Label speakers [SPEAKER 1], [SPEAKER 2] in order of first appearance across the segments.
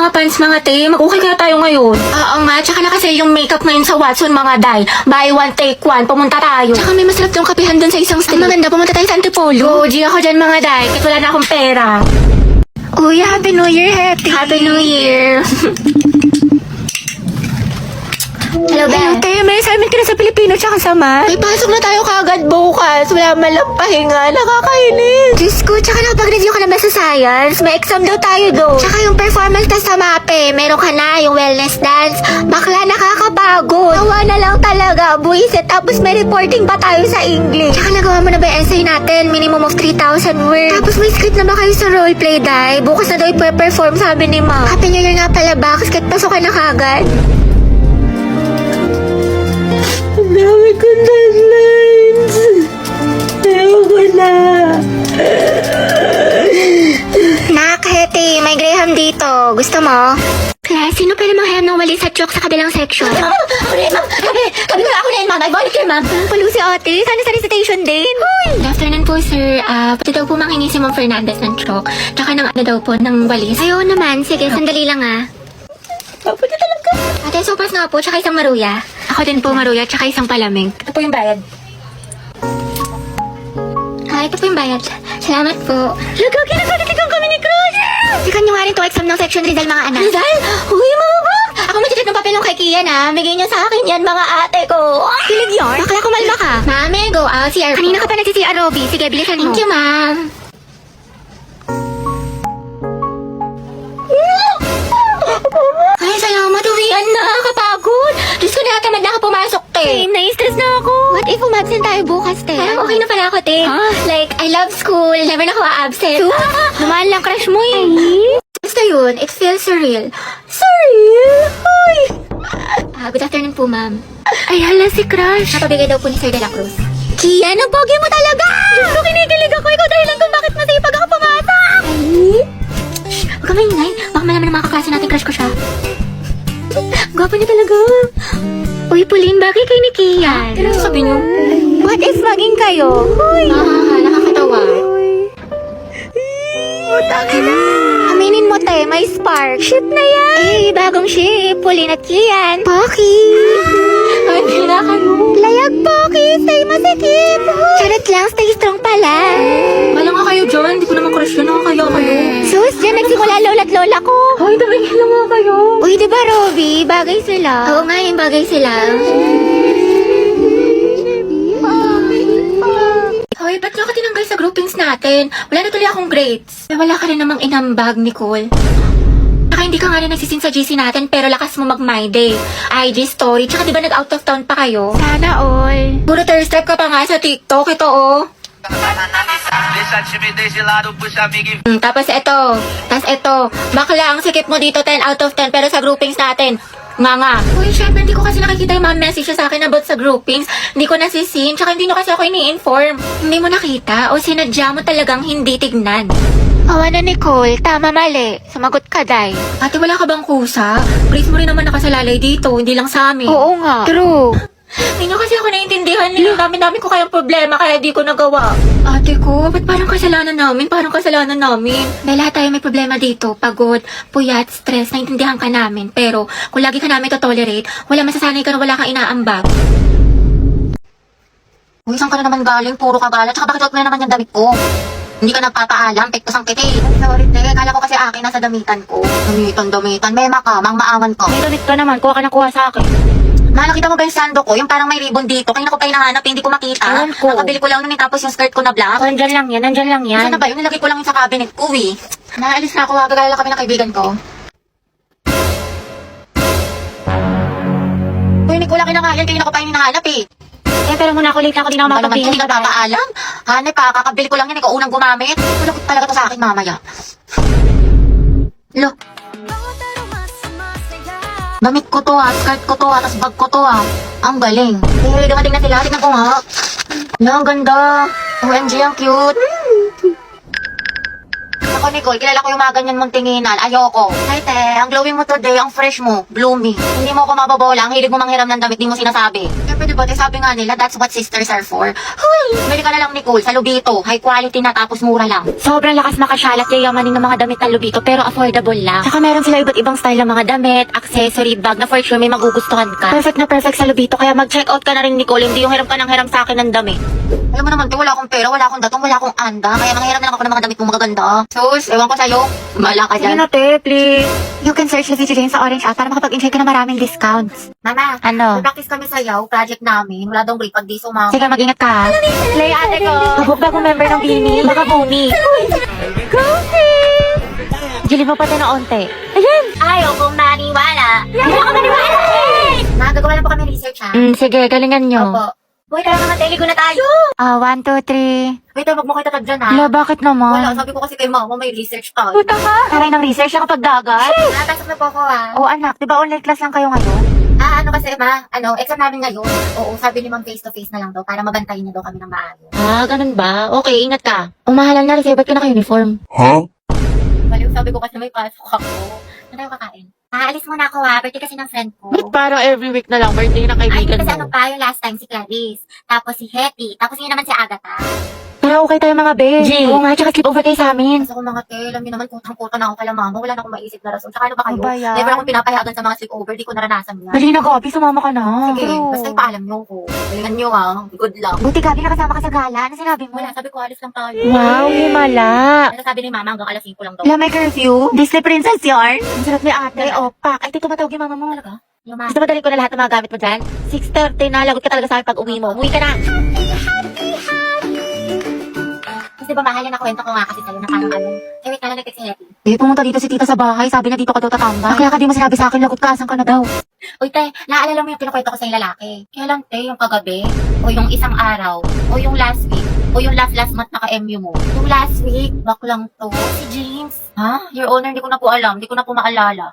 [SPEAKER 1] mga pants mga te. Mag-okay kaya tayo ngayon. Oo nga, tsaka nakasale yung makeup ngayon sa Watson mga day. Buy one, take one. Pumunta tayo. Tsaka may masarap yung kapihan dun sa isang street. Ang maganda, pumunta tayo sa Antipolo. Go, G ako dyan mga day. Kahit wala na akong pera. Uy, Happy New Year, Happy. Happy New Year. Hello, Belle. Hello, te. May assignment ka na sa Pilipino tsaka sa math. Ay, pasok na tayo kagad bukas. Wala malang pahinga. Nakakainis. Diyos ko, tsaka nakapag-review ka na ba sa science? May exam daw tayo do. Tsaka yung performance test sa MAPE. Meron ka na yung wellness dance. Bakla, nakakapagod. Nawa na lang talaga. Buisit. Tapos may reporting pa tayo sa English. Tsaka nagawa mo na ba yung essay natin? Minimum of 3,000 words. Tapos may script na ba kayo sa roleplay, day? Bukas na daw i-perform, sabi ni Ma. Happy New Year nga pala ba? Kasi kahit pasok ka na kagad. Ang dami kong deadlines. Ayoko na. Nak, Hetty, may Graham dito. Gusto mo? Class, sino pwede manghayam ng walis at chalk sa kabilang section? Ma'am, kami na ako na yun, ma'am. I volunteer, ma'am. Palo si ate. Sana sa recitation din. Good afternoon po, sir. Pati daw po mangingi si Ma'am Fernandez ng chalk. Tsaka ng ano daw po, ng walis. Ayaw naman. Sige, sandali lang Pwede talaga. Ate, sopas nga po, tsaka isang maruya. Ako din po maruya, tsaka isang palamig. Ito po yung bayad. Ito po yung bayad. Salamat po. Lagaw, kinagpagatigang kami ni Cruz! Sikan nyo nga rin to exam ng section Rizal, mga anak. Rizal? Uy, mga ba? Ako matitid ng papel ng kay Kian, ha? Bigay niyo sa akin yan, mga ate ko. Kilig yarn? Bakla, kumalma ka. Mami, go out. CR. Kanina ka pa nagsi-CR, Robby. Sige, bilisan mo. Thank you, ma'am. Ay, salamat. Uwian na. Kapagod. Diyos ko, nakatamad na ako pumasok, te. Same, nai-stress na ako. What if umabsent tayo bukas, te? Parang okay na pala ako, te. Like, I love school. Never na ako absent. Naman lang crush mo, eh. Basta yun, it feels surreal. Surreal? Uy! Good afternoon po, ma'am. Ay, hala si Crush. Napabigay daw po ni Sir De La Cruz. Kian, ang pogi mo talaga! Diyos ko, kinikilig ako. Ikaw dahilan kung bakit masipag ako pumasok. Ay? Huwag ka maingay. Baka malaman ng mga kaklase natin crush ko siya. Gwapo niya talaga. Uy, Pauline, bagay kay ni Kian. Ano sabi niyo? What if maging kayo? Uy! Nakakatawa. Utangin na! Aminin mo, te, may spark. Ship na yan! Eh, bagong ship. Pauline at Kian. Pocky! Hindi na kayo. Layag, Pocky! Stay masikip! Charot lang, stay strong pala. Wala nga kayo dyan. Hindi ko naman crush yun. Nakakaya kayo. Sus, dyan nagsimula lola't lola ko. Ay, tabingin lang nga kayo. Uy, diba, Robby? Bagay sila. Oo nga, yung bagay sila. Hoy, ba't nyo ka tinanggal sa groupings natin? Wala na tuloy akong grades. Wala ka rin namang inambag, Nicole. Saka hindi ka nga rin nagsisin sa GC natin, pero lakas mo mag-my day. IG story, tsaka diba nag-out of town pa kayo? Sana all. Puro thirst trap ka pa nga sa TikTok, ito oh. Tapos ito, bakla ang sikip mo dito 10 out of 10, pero sa groupings natin, nga. Uy, syempre, hindi ko kasi nakikita yung mga message sa akin about sa groupings. Hindi ko nasisin, tsaka hindi nyo kasi ako ini-inform. Hindi mo nakita o sinadya mo talagang hindi tignan. Awa na, Nicole. Tama, mali. Sumagot ka, day. Ate, wala ka bang kusa? Grace mo rin naman nakasalalay dito, hindi lang sa amin. Oo nga. True. Hindi nyo kasi ako naiintindihan eh. Dami-dami ko kayang problema kaya di ko nagawa. Ate ko, ba't parang kasalanan namin? Parang kasalanan namin. Dahil lahat tayo may problema dito. Pagod, puyat, stress, naintindihan ka namin. Pero kung lagi ka namin to-tolerate, wala masasanay ka na wala kang inaambag. Uy, saan ka na naman galing? Puro ka galat. Tsaka bakit huwag mo na naman yung damit ko? Hindi ka nagpapaalam, pektos ang kiti. Sorry, te. Kala ko kasi akin nasa damitan ko. Damitan. Mema ka, mang-maawan ko. May damit ka naman. Kuha ka na kuha sa akin. Nakita mo ba yung sando ko? Yung parang may ribbon dito. Kanina ko pa hinahanap, hindi ko makita. Alam ko. Nakabili ko lang nun tapos yung skirt ko na black. Nandyan lang yan. Saan na ba yun? Nilagay ko lang yung sa cabinet ko eh. Naalis na ako. Gagala kami ng kaibigan ko. Uy, Nicole, akin na nga yan. Kanina ko pa yung hinahanap eh. Pero muna ako late ako, di na ako makapagpili. Hindi ka papaalam. Hanep pa, kakabili ko lang yan. Ikaw unang gumamit. Malukot talaga to sa akin mamaya. Look. Damit ko to skirt ko to tas bag ko to Ang galing. Dumating na sila. Tignan ko nga. Ang ganda. OMG, ang cute. Ako, Nicole, kilala ko yung mga ganyan mong tinginan. Ayoko. Ay, te, ang glowing mo today, ang fresh mo, bloomy. Hindi mo ako mababola, ang hilig mo manghiram ng damit, di mo sinasabi. Siyempre, diba? Sabi nga nila, that's what sisters are for. Hoy! Bili ka na lang, Nicole, sa Lubito. High quality na tapos mura lang. Sobrang lakas makasyalat yayamanin ng mga damit na Lubito pero affordable lang. Saka meron sila iba't ibang style ng mga damit, accessory, bag na for sure may magugustuhan ka. Perfect na perfect sa Lubito kaya mag-check out ka na rin, Nicole. Hindi yung hiram ka ng hiram sa akin ng damit. Alam mo naman, wala akong pera, wala akong datong, wala akong anda. Kaya nanghiram na lang ako ng mga damit kong magaganda. Sus, ewan ko sa'yo. Mala ka dyan. Sige na, te, please. You can search the video dyan sa Orange app para makapag-enjoy ka ng maraming discounts. Mama,
[SPEAKER 2] Ano?
[SPEAKER 1] practice kami sayaw, project namin. Wala daw break pag di sumama.
[SPEAKER 2] Sige, mag-ingat ka.
[SPEAKER 1] Play ate ko.
[SPEAKER 2] Habog bagong member ng Bini. Baka bumi. Gilid mo pati na onte. Ayan.
[SPEAKER 1] Ayaw kong maniwala. Ayaw kong maniwala. Magagawa lang po kami research ha.
[SPEAKER 2] Sige, galingan nyo.
[SPEAKER 1] Opo. Boy, tara naman, teligo na tayo.
[SPEAKER 2] 1, 2, 3.
[SPEAKER 1] Wait, wag mo kayo tatag dyan ha.
[SPEAKER 2] Hala, bakit
[SPEAKER 1] Wala,
[SPEAKER 2] naman?
[SPEAKER 1] sabi ko kasi kay mama, may research tayo.
[SPEAKER 2] Puta ka. Taray ng research na kapag dagat.
[SPEAKER 1] Pasok na po ako ha.
[SPEAKER 2] Oo, anak. Di ba online class lang kayo ngayon?
[SPEAKER 1] Ano kasi ma, exam namin ngayon. Oo, sabi ni ma'am face to face na lang daw para mabantayin na daw kami ng maayos.
[SPEAKER 2] Ganun ba? Okay, ingat ka. Umahalan na, Rize. Ba't ka naka-uniform?
[SPEAKER 1] Baliw, sabi ko kasi may pasok ako. Ano tayo kakain? Aalis muna ako ha, birthday kasi ng friend ko.
[SPEAKER 2] Ba't parang every week na lang birthday ng
[SPEAKER 1] Ay,
[SPEAKER 2] kaibigan
[SPEAKER 1] kasi
[SPEAKER 2] mo?
[SPEAKER 1] ano pa, yung last time si Clarice. Tapos si Hetty. Tapos yun naman si Agatha.
[SPEAKER 2] Pero okay tayo mga be.
[SPEAKER 1] G.
[SPEAKER 2] Oo nga, tsaka sleep over kayo sa amin.
[SPEAKER 1] Kasi ako mga te, alam niyo naman kutang-kuta na ako kala mama. Wala na akong maisip na rason. Tsaka ano ba kayo?
[SPEAKER 2] Ano ba yan?
[SPEAKER 1] Never akong pinapayagan sa mga sleepover. Di ko naranasan yan.
[SPEAKER 2] Dali na, Gabi. Sumama ka na.
[SPEAKER 1] Sige, basta ipaalam niyo ko. Galingan niyo ha. Good luck.
[SPEAKER 2] Buti, Gabi, nakasama ka sa gala. Ano sinabi mo?
[SPEAKER 1] Wala, sabi ko alis lang tayo.
[SPEAKER 2] Wow, himala.
[SPEAKER 1] Ano sabi ni mama hanggang alas 5 lang daw.
[SPEAKER 2] Wala, may curfew. Disney Princess yarn. Ang sarap ni ate. Pak. Ay, ito tumatawag yung mama mo.
[SPEAKER 1] Talaga? Yung mama.
[SPEAKER 2] Gusto madali ko na lahat ng mga gamit mo dyan? 6:30 na. Lagot ka talaga sa akin pag uwi mo. Umuwi ka na.
[SPEAKER 1] Kasi ba mahal na kwento ko nga kasi sa'yo na parang ano. Eh, wait, kala nag-text si Hetty.
[SPEAKER 2] Pumunta dito si tita sa bahay. Sabi niya dito ka daw tatambay. Kaya ka di mo sinabi sa akin, lagot ka. Asan ka na daw?
[SPEAKER 1] Uy, te, naalala mo yung kinukwento ko sa yung lalaki? Kaya lang, te, yung kagabi, o yung isang araw, o yung last week, o yung last month naka-MU mo. Yung last week, baklang to, si James. Ha? Your Honor, hindi ko na po alam, hindi ko na po maalala.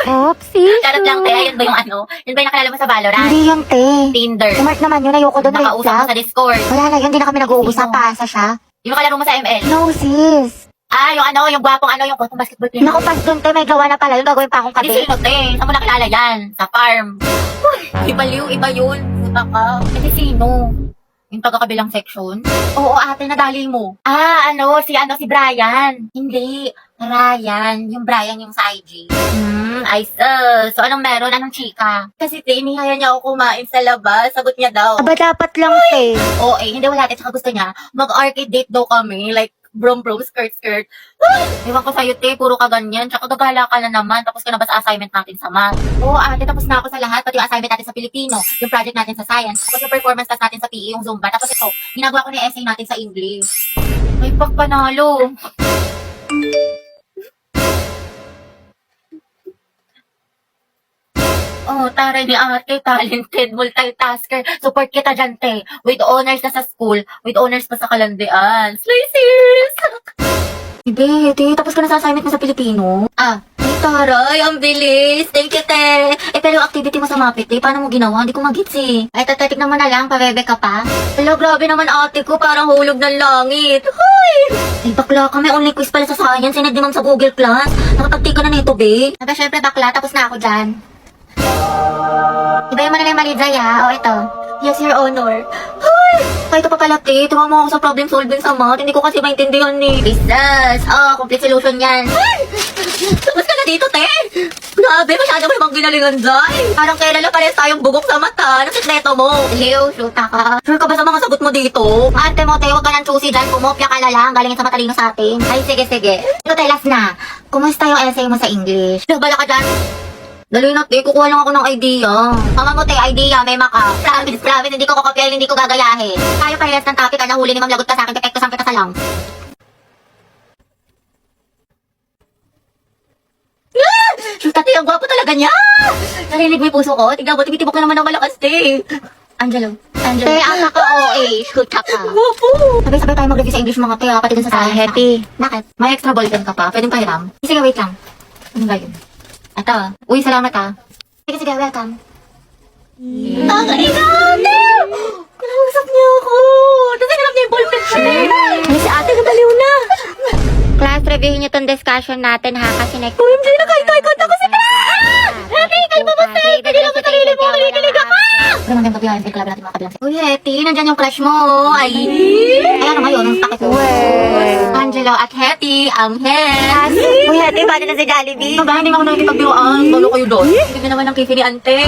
[SPEAKER 2] Oopsie.
[SPEAKER 1] Charot lang, te, yun ba yung ano? Yun ba yung nakalala mo sa Valorant?
[SPEAKER 2] Hindi yung te.
[SPEAKER 1] Tinder.
[SPEAKER 2] Smart naman yun. Ayoko doon.
[SPEAKER 1] Nakausap mo sa Discord.
[SPEAKER 2] Wala na yun. Di na kami nag-uusap.
[SPEAKER 1] Sino?
[SPEAKER 2] Paasa siya.
[SPEAKER 1] Yung nakalaro mo sa ML.
[SPEAKER 2] No, sis.
[SPEAKER 1] Yung ano, yung gwapong ano, yung gwapong basketball player.
[SPEAKER 2] Naku, pas doon te. May gawa na pala. Yung gagawin pa akong
[SPEAKER 1] Hindi
[SPEAKER 2] kape.
[SPEAKER 1] sino, te. Saan mo nakilala yan? Sa farm. Uy, iba liw, iba yun. Puta ka. Hindi sino? Yung taga-kabilang section? Oo, ate, nadali mo. Si Brian. Hindi, Ryan. Yung Brian yung sa IG. So anong meron? Anong chika? Kasi te, inihaya niya ako kumain sa labas. Sagot niya daw.
[SPEAKER 2] Aba, dapat lang te.
[SPEAKER 1] Oo, hindi wala. At saka gusto niya, mag-arcade date daw kami. Like, brom, skirt. Ewan ko sa'yo, te, puro ka ganyan. Tsaka gagala ka na naman. Tapos ka na ba sa assignment natin sa math? Oo, ate, tapos na ako sa lahat. Pati yung assignment natin sa Filipino, yung project natin sa science, tapos yung performance class natin sa PE, yung Zumba. Tapos ito, ginagawa ko na yung essay natin sa English. May pagpanalo. Taray ni ate, talented, multitasker. Support kita dyan, te. With honors na sa school, with honors pa sa kalandian. Slay, sis!
[SPEAKER 2] Ibe, te. Tapos ka na sa assignment mo sa Pilipino.
[SPEAKER 1] Ay, taray, ang bilis. Thank you, te.
[SPEAKER 2] Pero yung activity mo sa Mapit, te. Paano mo ginawa? Hindi ko magits eh.
[SPEAKER 1] Ay, tatatignan mo na lang, pabebe ka pa. Hello, grabe naman ate ko, parang hulog ng langit. Hoy!
[SPEAKER 2] Ay, bakla ka. May online quiz pala sa science. Sinad di ma'am sa Google Class. Nakapagtik ka na nito, be.
[SPEAKER 1] Aba, syempre bakla, tapos na ako dyan. Ibayin mo na lang yung mali, Jay, ha? O, ito.
[SPEAKER 2] Yes, Your Honor.
[SPEAKER 1] Ay, ito pa pala, te. Tuwa mo ako sa problem solving sa math. Hindi ko kasi maintindihan ni. Jesus! Complete solution yan. Ay! Tapos ka na dito, te. Grabe, masyado mo namang ginalingan, Jay. Parang kailan na pares tayong bugok sa mata. Ano sikreto mo? Liw, shoota ka. Sure ka ba sa mga sagot mo dito? Ate mo, te, huwag ka nang choosy dyan. Kumopya ka na lang. Galingin sa matalino sa atin. Ay, sige. Ito, te, last na. Kumusta yung essay mo sa English? Bala ka dyan. Dali na, te. Kukuha lang ako ng idea. Mama mo, te, idea. May maka. Promise. Hindi ko kokopyahin, hindi ko gagayahin. Tayo parehas ng topic. Nahuli ni Ma'am Lagot ka sa akin. Pepekto sang kita sa lang. Shoot, ate, ang gwapo talaga niya. Narinig mo yung puso ko? Tignan mo, tumitibok ka naman ng malakas, te. Angelo.
[SPEAKER 2] Te, ata ka OA. Shoot ka.
[SPEAKER 1] Gwapo.
[SPEAKER 2] Sabay-sabay tayo mag-review sa English mga te. Pati dun sa science.
[SPEAKER 1] Hetty.
[SPEAKER 2] Bakit?
[SPEAKER 1] May extra ballpen ka pa. Pwedeng pahiram.
[SPEAKER 2] Sige, wait lang.
[SPEAKER 1] Ano ba yun? Ito. Uy, salamat ah.
[SPEAKER 2] Sige, welcome.
[SPEAKER 1] Nakailan! Kinausap niya ako. Tapos hinarap niya yung ballpen ko.
[SPEAKER 2] Ay, si ate nabaliw na. Class, reviewin niyo tong discussion natin ha. Kasi next...
[SPEAKER 1] OMG, nakahintay-kanta ko si Ate, kalma mo, Tay. Hindi lang mo sarili mo. Kalikilig ako.
[SPEAKER 2] Pero magandang gabi, I'm
[SPEAKER 1] Ate, nandyan yung crush mo. Ay. Ayan ngayon, ang takip ko. Angelo at Hetty, ang Het.
[SPEAKER 2] Uy, ate, paano na si Jollibee?
[SPEAKER 1] Hindi mo ako nakikipagbiroan. Balo kayo doon. Hindi naman ang kifi ni Ante.